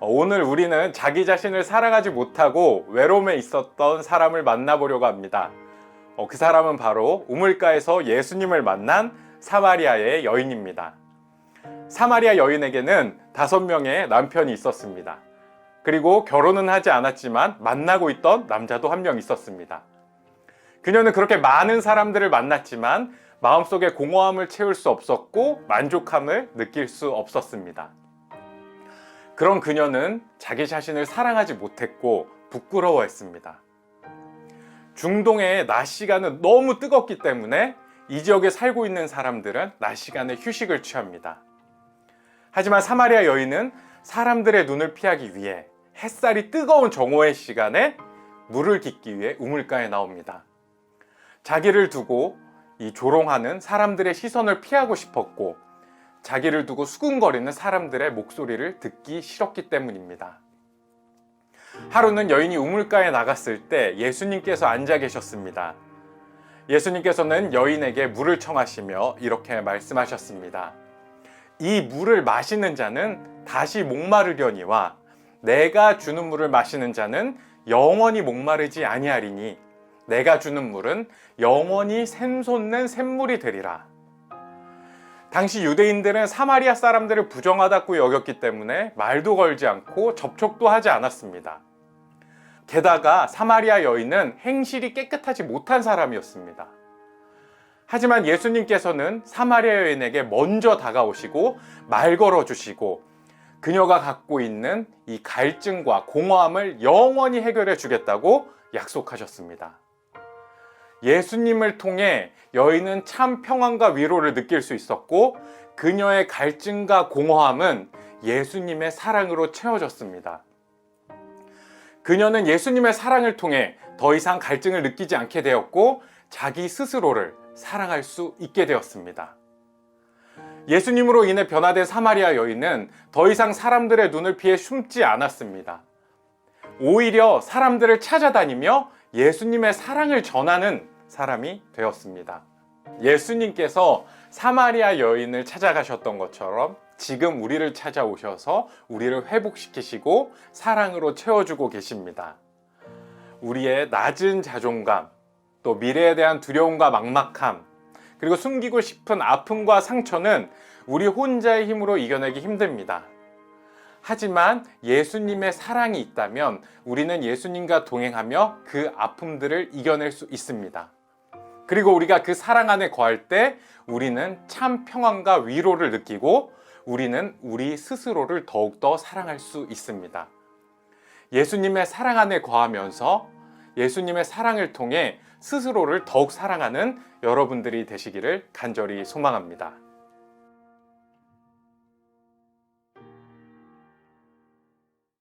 오늘 우리는 자기 자신을 사랑하지 못하고 외로움에 있었던 사람을 만나보려고 합니다. 그 사람은 바로 우물가에서 예수님을 만난 사마리아의 여인입니다. 사마리아 여인에게는 5명의 남편이 있었습니다. 그리고 결혼은 하지 않았지만 만나고 있던 남자도 한 명 있었습니다. 그녀는 그렇게 많은 사람들을 만났지만 마음속에 공허함을 채울 수 없었고 만족함을 느낄 수 없었습니다. 그런 그녀는 자기 자신을 사랑하지 못했고 부끄러워했습니다. 중동의 낮 시간은 너무 뜨겁기 때문에 이 지역에 살고 있는 사람들은 낮 시간에 휴식을 취합니다. 하지만 사마리아 여인은 사람들의 눈을 피하기 위해 햇살이 뜨거운 정오의 시간에 물을 깃기 위해 우물가에 나옵니다. 자기를 두고 이 조롱하는 사람들의 시선을 피하고 싶었고 자기를 두고 수군거리는 사람들의 목소리를 듣기 싫었기 때문입니다. 하루는 여인이 우물가에 나갔을 때 예수님께서 앉아 계셨습니다. 예수님께서는 여인에게 물을 청하시며 이렇게 말씀하셨습니다. 이 물을 마시는 자는 다시 목마르려니와 내가 주는 물을 마시는 자는 영원히 목마르지 아니하리니 내가 주는 물은 영원히 샘솟는 샘물이 되리라. 당시 유대인들은 사마리아 사람들을 부정하다고 여겼기 때문에 말도 걸지 않고 접촉도 하지 않았습니다. 게다가 사마리아 여인은 행실이 깨끗하지 못한 사람이었습니다. 하지만 예수님께서는 사마리아 여인에게 먼저 다가오시고 말 걸어주시고 그녀가 갖고 있는 이 갈증과 공허함을 영원히 해결해 주겠다고 약속하셨습니다. 예수님을 통해 여인은 참 평안과 위로를 느낄 수 있었고 그녀의 갈증과 공허함은 예수님의 사랑으로 채워졌습니다. 그녀는 예수님의 사랑을 통해 더 이상 갈증을 느끼지 않게 되었고 자기 스스로를 사랑할 수 있게 되었습니다. 예수님으로 인해 변화된 사마리아 여인은 더 이상 사람들의 눈을 피해 숨지 않았습니다. 오히려 사람들을 찾아다니며 예수님의 사랑을 전하는 사람이 되었습니다. 예수님께서 사마리아 여인을 찾아가셨던 것처럼 지금 우리를 찾아오셔서 우리를 회복시키시고 사랑으로 채워주고 계십니다. 우리의 낮은 자존감, 또 미래에 대한 두려움과 막막함, 그리고 숨기고 싶은 아픔과 상처는 우리 혼자의 힘으로 이겨내기 힘듭니다. 하지만 예수님의 사랑이 있다면 우리는 예수님과 동행하며 그 아픔들을 이겨낼 수 있습니다. 그리고 우리가 그 사랑 안에 거할 때 우리는 참 평안과 위로를 느끼고 우리는 우리 스스로를 더욱더 사랑할 수 있습니다. 예수님의 사랑 안에 거하면서 예수님의 사랑을 통해 스스로를 더욱 사랑하는 여러분들이 되시기를 간절히 소망합니다.